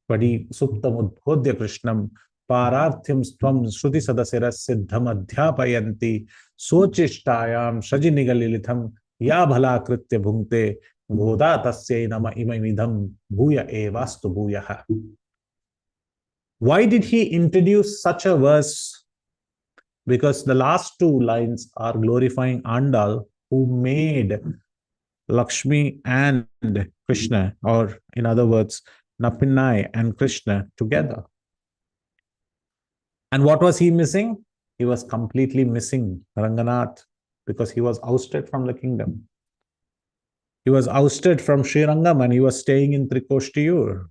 Padi Suptamudbhodya Krishnam Pararthyam Stvam Shruti Sadasiras Siddham Adhyapayanti Sochishtayam Shajinigalilitham Ya Bhala Kritya Bhungte Goda Tasya Nama Imamidham Bhuya Evastu Bhuyaha. Why did he introduce such a verse? Because the last two lines are glorifying Andal, who made Lakshmi and Krishna, or in other words, Napinnai and Krishna together. And what was he missing? He was completely missing Ranganath, because he was ousted from the kingdom. He was ousted from Srirangam and he was staying in Trikoshtiyur.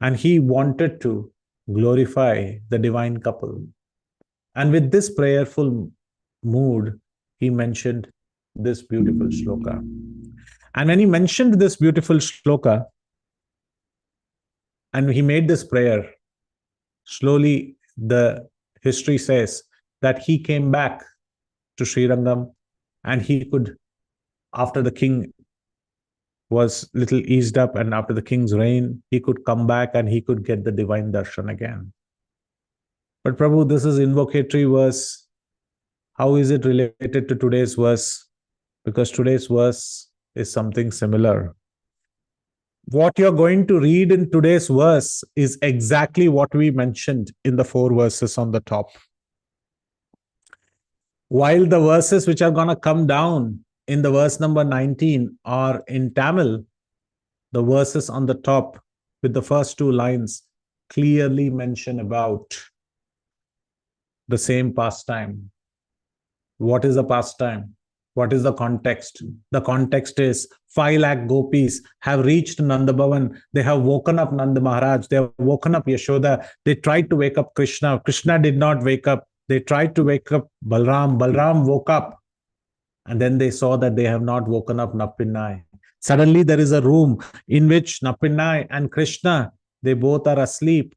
And he wanted to glorify the divine couple. And with this prayerful mood, he mentioned this beautiful shloka. And when he mentioned this beautiful shloka, and he made this prayer, slowly the history says that he came back to Srirangam, and he could, after the king was little eased up and after the king's reign, he could come back and he could get the divine darshan again. But Prabhu, this is invocatory verse. How is it related to today's verse? Because today's verse is something similar. What you're going to read in today's verse is exactly what we mentioned in the 4 verses on the top. While the verses which are going to come down in the verse number 19 are in Tamil, the verses on the top with the first 2 lines clearly mention about the same pastime. What is the pastime? What is the context? The context is 5 lakh gopis have reached Nanda Bhavan. They have woken up Nanda Maharaj. They have woken up Yashoda. They tried to wake up Krishna. Krishna did not wake up. They tried to wake up Balram. Balram woke up. And then they saw that they have not woken up Nappinai. Suddenly there is a room in which Nappinai and Krishna, they both are asleep.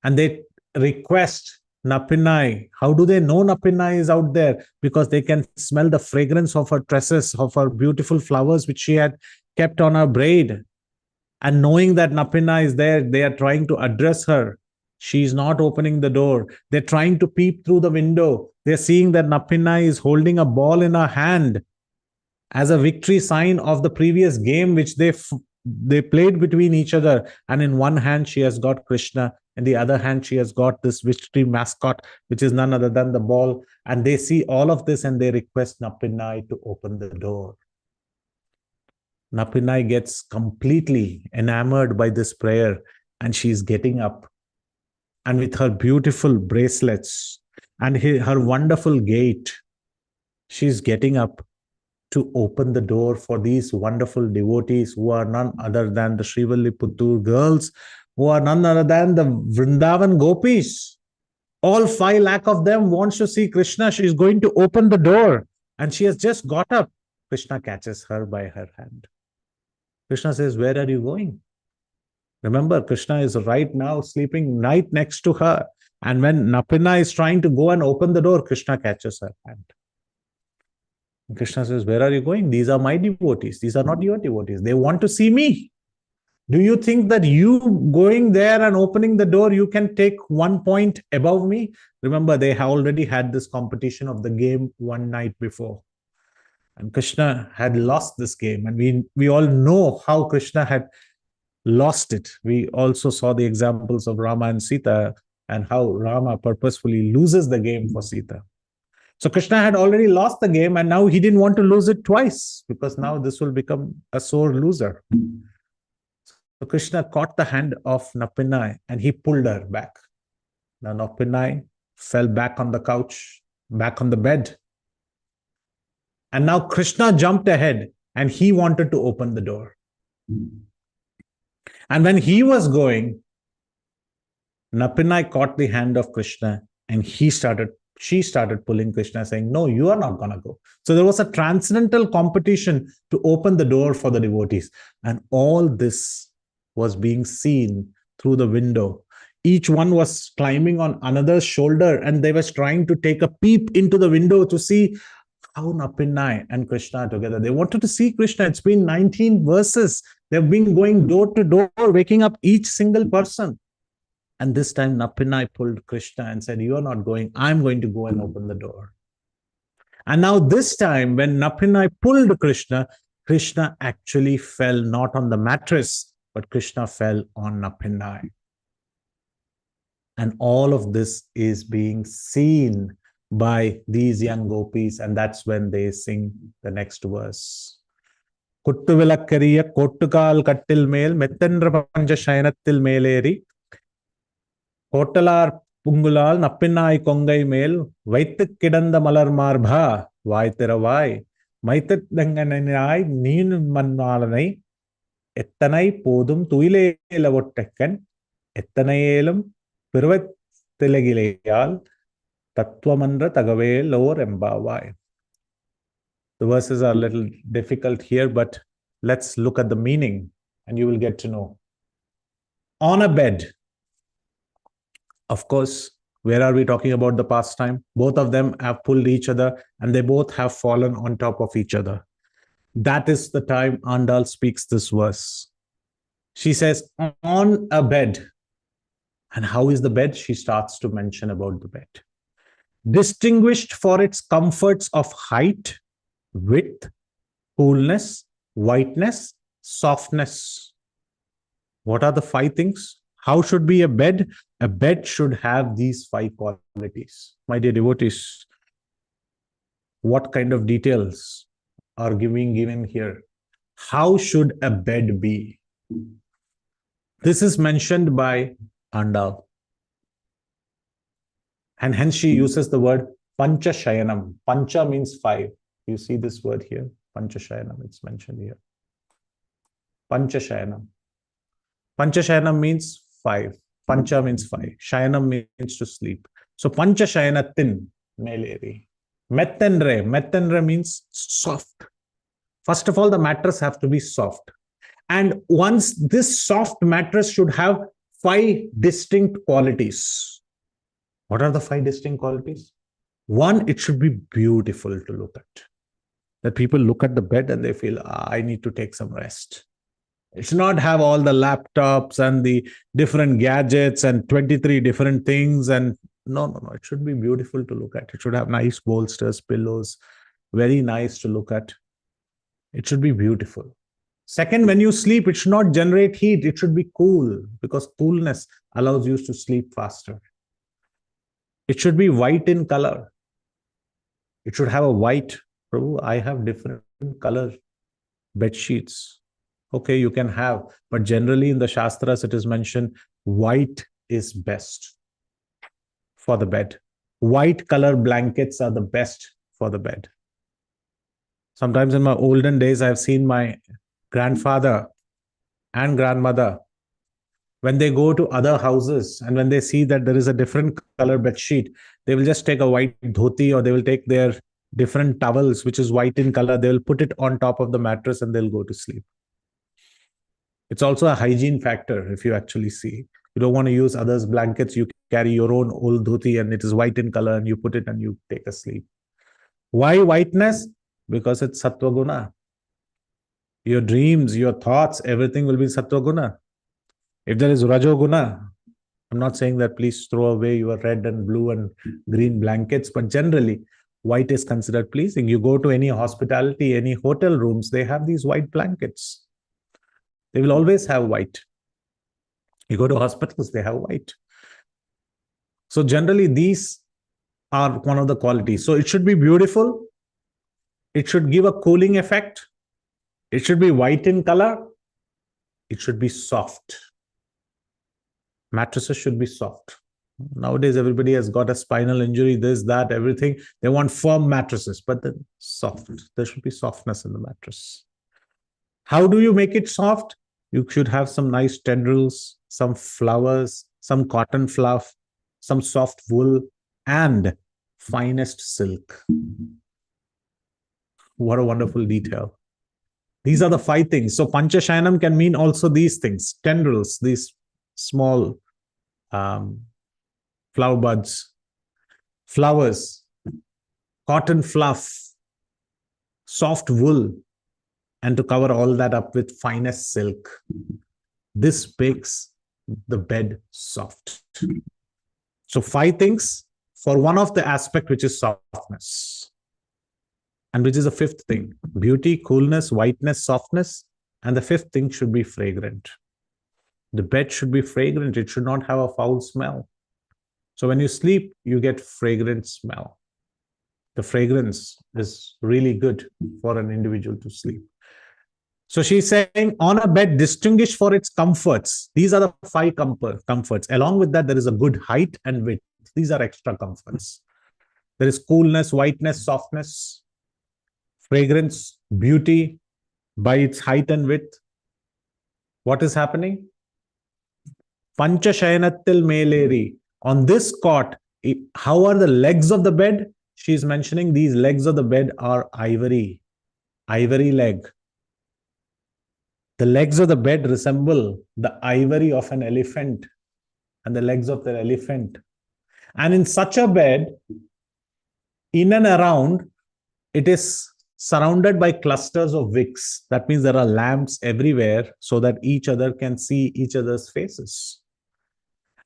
And they request Nappinai. How do they know Nappinai is out there? Because they can smell the fragrance of her tresses, of her beautiful flowers, which she had kept on her braid. And knowing that Nappinai is there, they are trying to address her. She's not opening the door. They're trying to peep through the window. They're seeing that Nappinai is holding a ball in her hand as a victory sign of the previous game which they played between each other. And in one hand, she has got Krishna. In the other hand, she has got this victory mascot, which is none other than the ball. And they see all of this and they request Nappinai to open the door. Nappinai gets completely enamored by this prayer and she's getting up. And with her beautiful bracelets and her wonderful gait, she's getting up to open the door for these wonderful devotees who are none other than the Srivilliputtur girls, who are none other than the Vrindavan gopis. All 5 lakh of them wants to see Krishna. She is going to open the door and she has just got up. Krishna catches her by her hand. Krishna says, where are you going? Remember, Krishna is right now sleeping right next to her. And when Nappina is trying to go and open the door, Krishna catches her hand. And Krishna says, where are you going? These are my devotees. These are not your devotees. They want to see me. Do you think that you going there and opening the door, you can take 1 point above me? Remember, they have already had this competition of the game one night before. And Krishna had lost this game. And we all know how Krishna had lost it. We also saw the examples of Rama and Sita and how Rama purposefully loses the game for Sita. So Krishna had already lost the game and now he didn't want to lose it twice because now this will become a sore loser. So Krishna caught the hand of Nappinai and he pulled her back. Now Nappinai fell back on the couch, back on the bed. And now Krishna jumped ahead and he wanted to open the door. And when he was going, Nappinai caught the hand of Krishna and she started pulling Krishna, saying, no, you are not going to go. So there was a transcendental competition to open the door for the devotees. And all this was being seen through the window. Each one was climbing on another's shoulder and they were trying to take a peep into the window to see how Nappinai and Krishna are together. They wanted to see Krishna. It's been 19 verses. They've been going door to door, waking up each single person. And this time Nappinai pulled Krishna and said, you are not going. I'm going to go and open the door. And now this time when Nappinai pulled Krishna, Krishna actually fell not on the mattress, but Krishna fell on Nappinai. And all of this is being seen by these young gopis. And that's when they sing the next verse. Kuttuvilakkariya kottukal kattil mel mettendra panja shayanattil meleri Kottalar Pungulal Nappinai Kongai Mel Vaitik Kidanda Malar Marbha Vaitiravai Maitit Danganai Nin Manalanai Ettanai Podum Tuile Lavottekan Ettanaelum Pirvat Telegileal Tatwamandra Tagave Lower Embavai. The verses are a little difficult here, but let's look at the meaning and you will get to know. On a bed. Of course, where are we talking about the pastime? Both of them have pulled each other and they both have fallen on top of each other. That is the time Andal speaks this verse. She says, on a bed. And how is the bed? She starts to mention about the bed. Distinguished for its comforts of height, width, coolness, whiteness, softness. What are the 5 things? How should be a bed? A bed should have these 5 qualities. My dear devotees, what kind of details are given here? How should a bed be? This is mentioned by Andal. And hence she uses the word Pancha Shayanam. Pancha means 5. You see this word here, Pancha Shayanam, it's mentioned here. Pancha Shayanam. Pancha Shayanam means 5. Pancha means 5. Shayanam means to sleep. So Pancha Shayanatin Meleri. Mettenre. Mettenre means soft. First of all, the mattress have to be soft. And once this soft mattress should have 5 distinct qualities. What are the 5 distinct qualities? One, it should be beautiful to look at. That people look at the bed and they feel, I need to take some rest. It should not have all the laptops and the different gadgets and 23 different things. And no. It should be beautiful to look at. It should have nice bolsters, pillows, very nice to look at. It should be beautiful. Second, when you sleep, it should not generate heat. It should be cool, because coolness allows you to sleep faster. It should be white in color. It should have a white. Prabhu, I have different color bed sheets. Okay, you can have, but generally in the Shastras, it is mentioned white is best for the bed. White color blankets are the best for the bed. Sometimes in my olden days, I've seen my grandfather and grandmother, when they go to other houses and when they see that there is a different color bed sheet, they will just take a white dhoti, or they will take their different towels, which is white in color. They will put it on top of the mattress and they'll go to sleep. It's also a hygiene factor. If you actually see, you don't want to use others' blankets. You carry your own old dhoti and it is white in color, and you put it and you take a sleep. Why whiteness? Because it's sattva guna. Your dreams, your thoughts, everything will be sattva guna. If there is rajo guna, I'm not saying that please throw away your red and blue and green blankets, but generally white is considered pleasing. You go to any hospitality, any hotel rooms, they have these white blankets. They will always have white. You go to hospitals, they have white. So generally these are one of the qualities. So it should be beautiful. It should give a cooling effect. It should be white in color. It should be soft. Mattresses should be soft. Nowadays, everybody has got a spinal injury, this, that, everything. They want firm mattresses, but then soft. There should be softness in the mattress. How do you make it soft? You should have some nice tendrils, some flowers, some cotton fluff, some soft wool, and finest silk. What a wonderful detail. These are the 5 things. So Pancha Shayanam can mean also these things. Tendrils, these small flower buds, flowers, cotton fluff, soft wool, and to cover all that up with finest silk. This makes the bed soft. So 5 things for one of the aspect, which is softness. And which is the 5th thing: beauty, coolness, whiteness, softness. And the 5th thing should be fragrant. The bed should be fragrant. It should not have a foul smell. So when you sleep, you get fragrant smell. The fragrance is really good for an individual to sleep. So she's saying, on a bed distinguished for its comforts. These are the 5 comforts. Along with that, there is a good height and width. These are extra comforts. There is coolness, whiteness, softness, fragrance, beauty by its height and width. What is happening? Pancha Shayanattil Meleri. On this cot, how are the legs of the bed? She's mentioning these legs of the bed are ivory. Ivory leg. The legs of the bed resemble the ivory of an elephant and the legs of the elephant. And in such a bed, in and around, it is surrounded by clusters of wicks. That means there are lamps everywhere so that each other can see each other's faces.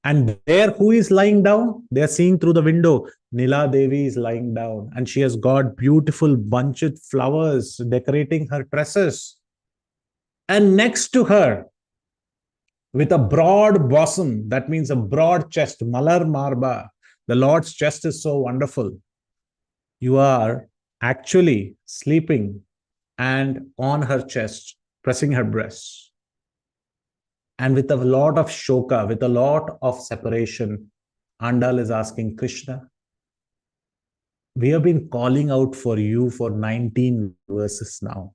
And there, who is lying down? They are seeing through the window. Nila Devi is lying down, and she has got beautiful bunches flowers decorating her tresses. And next to her, with a broad bosom, that means a broad chest, Malar Marba, the Lord's chest is so wonderful. You are actually sleeping and on her chest, pressing her breasts. And with a lot of shoka, with a lot of separation, Andal is asking Krishna, we have been calling out for you for 19 verses now.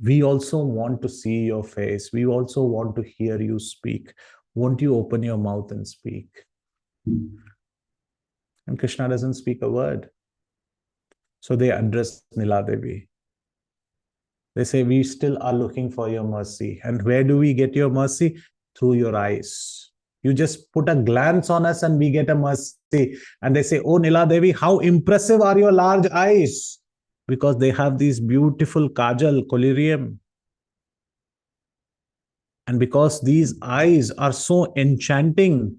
We also want to see your face. We also want to hear you speak. Won't you open your mouth and speak? And Krishna doesn't speak a word. So they address Nila Devi. They say, we still are looking for your mercy. And where do we get your mercy? Through your eyes. You just put a glance on us and we get a mercy. And they say, oh, Nila Devi, how impressive are your large eyes? Because they have these beautiful kajal, collyrium. And because these eyes are so enchanting,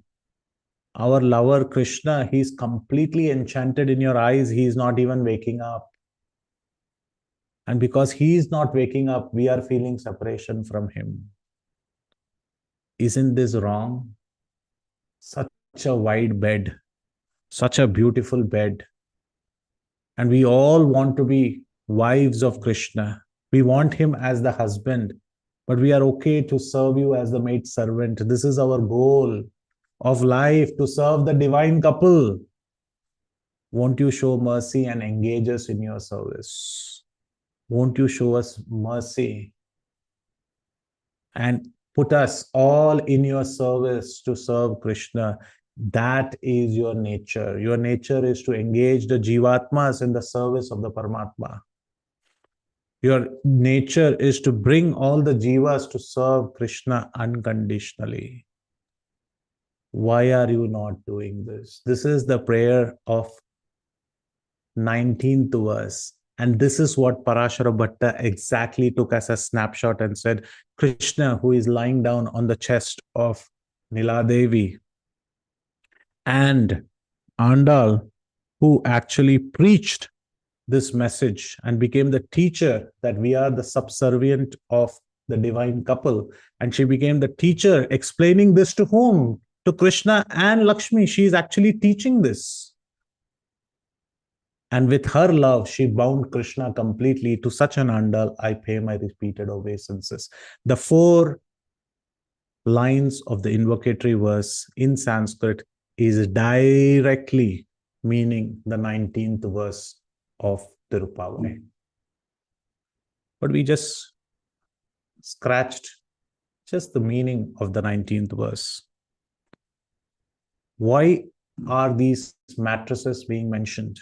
our lover Krishna, he's completely enchanted in your eyes. He's not even waking up. And because he's not waking up, we are feeling separation from him. Isn't this wrong? Such a wide bed, such a beautiful bed. And we all want to be wives of Krishna. We want him as the husband, but we are okay to serve you as the maid servant. This is our goal of life, to serve the divine couple. Won't you show mercy and engage us in your service? Won't you show us mercy and put us all in your service to serve Krishna? That is your nature. Your nature is to engage the Jivatmas in the service of the Paramatma. Your nature is to bring all the Jivas to serve Krishna unconditionally. Why are you not doing this? This is the prayer of 19th verse. And this is what Parashara Bhatta exactly took as a snapshot and said, Krishna, who is lying down on the chest of Nila Devi, and Andal, who actually preached this message and became the teacher that we are the subservient of the divine couple. And she became the teacher, explaining this to whom? To Krishna and Lakshmi. She is actually teaching this. And with her love, she bound Krishna completely. To such an Andal, I pay my repeated obeisances. The 4 lines of the invocatory verse in Sanskrit is directly meaning the 19th verse of Tirupavai. But we just scratched just the meaning of the 19th verse. Why are these mattresses being mentioned?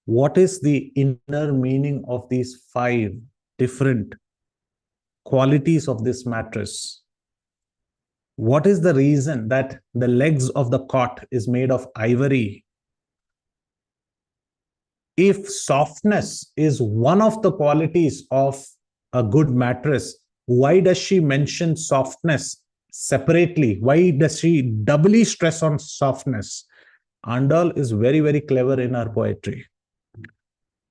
What is the inner meaning of these 5 different qualities of this mattress? What is the reason that the legs of the cot is made of ivory? If softness is one of the qualities of a good mattress, why does she mention softness separately? Why does she doubly stress on softness? Andal is very, very clever in her poetry.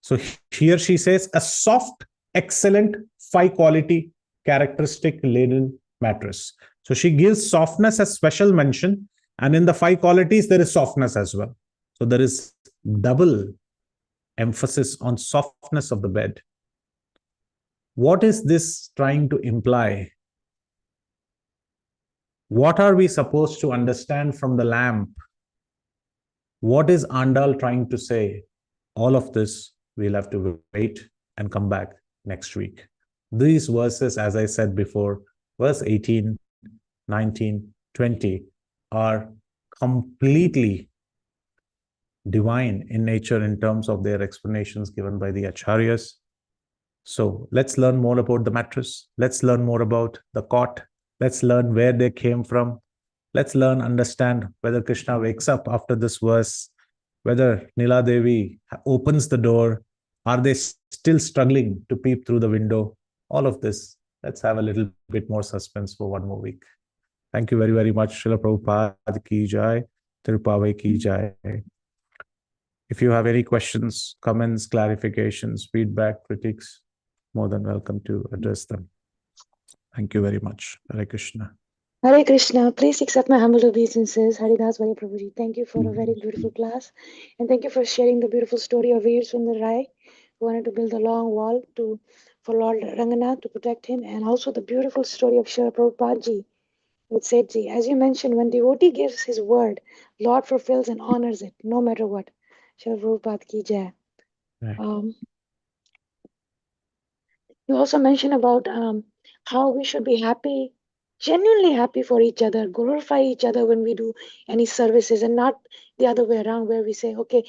So here she says, a soft, excellent, 5 quality characteristic laden mattress. So she gives softness as special mention, and in the 5 qualities, there is softness as well. So there is double emphasis on softness of the bed. What is this trying to imply? What are we supposed to understand from the lamp? What is Andal trying to say? All of this, we'll have to wait and come back next week. These verses, as I said before, verse 18, 19, 20, are completely divine in nature in terms of their explanations given by the Acharyas. So let's learn more about the mattress. Let's learn more about the cot. Let's learn where they came from. Let's learn, understand whether Krishna wakes up after this verse, whether Nila Devi opens the door. Are they still struggling to peep through the window? All of this, let's have a little bit more suspense for one more week. Thank you very, very much. Srila Prabhupada ki jai, Tirupavai ki jai. If you have any questions, comments, clarifications, feedback, critiques, more than welcome to address them. Thank you very much. Hare Krishna. Hare Krishna, please accept my humble obeisances. Haridas Varya Prabhuji, thank you for a very beautiful class. And thank you for sharing the beautiful story of Veer Sundar Rai, who wanted to build a long wall for Lord Ranganath to protect him. And also the beautiful story of Srila Prabhupada ji with Sethji. As you mentioned, when devotee gives his word, Lord fulfills and honors it, no matter what. Srila Prabhupada ki jai. Right. You also mentioned about how we should be happy, genuinely happy for each other, glorify each other when we do any services, and not the other way around where we say, okay,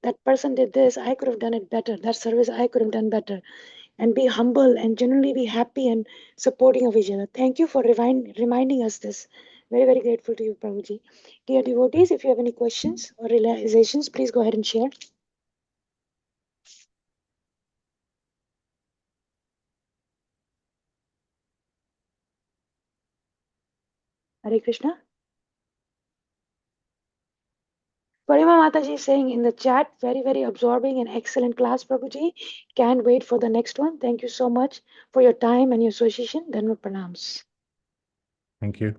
that person did this, I could have done it better. That service I could have done better. And be humble and genuinely be happy and supporting of each other. Thank you for reminding us this. Very, very grateful to you, Prabhuji. Dear devotees, if you have any questions or realizations, please go ahead and share. Hare Krishna. Parima Mataji is saying in the chat, very, very absorbing and excellent class, Prabhuji. Can't wait for the next one. Thank you so much for your time and your association. Dhanva pranams. Thank you.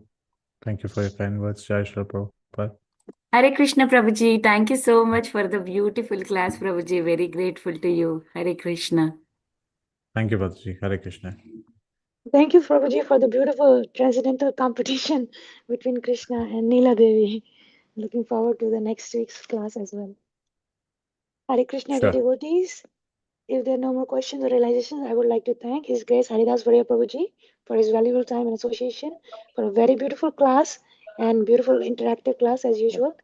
Thank you for your kind words, Jai Srila Prabhupada. Hare Krishna Prabhuji, thank you so much for the beautiful class, Prabhuji. Very grateful to you. Hare Krishna. Thank you, Bhataji. Hare Krishna. Thank you, Prabhuji, for the beautiful transcendental competition between Krishna and Neela Devi. Looking forward to the next week's class as well. Hare Krishna, dear Sure. devotees. If there are no more questions or realizations, I would like to thank His Grace Haridas Varya Prabhuji for his valuable time and association, for a very beautiful class and beautiful interactive class as usual.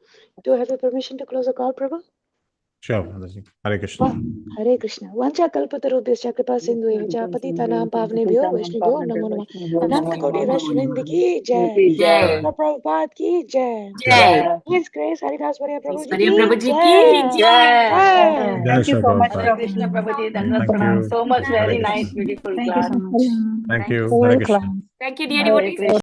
Do I have your permission to close the call, Prabhu? Sure, Bhataji. Hare Krishna. Hare Krishna. Vancha kalpatarubhyascha kripa sindhu evacha patitanam pavnebhyo vaishnavyo namo namah. Ananta koti vaishnavinda ki jai. Jai. Prabhupada ki jai. Jai. His Grace Haridas Varya Prabhuji Varya ki Prabhuji jai. ki Yeah. Jai. Jai Thank you Srila so much, Prabhupada. Krishna Prabhuji. Thank you. So much, Hare very nice, Krishna. beautiful Thank you class. so much. Thank you. Very Hare class. Krishna. Thank you, dear Hare devotees. Krishna.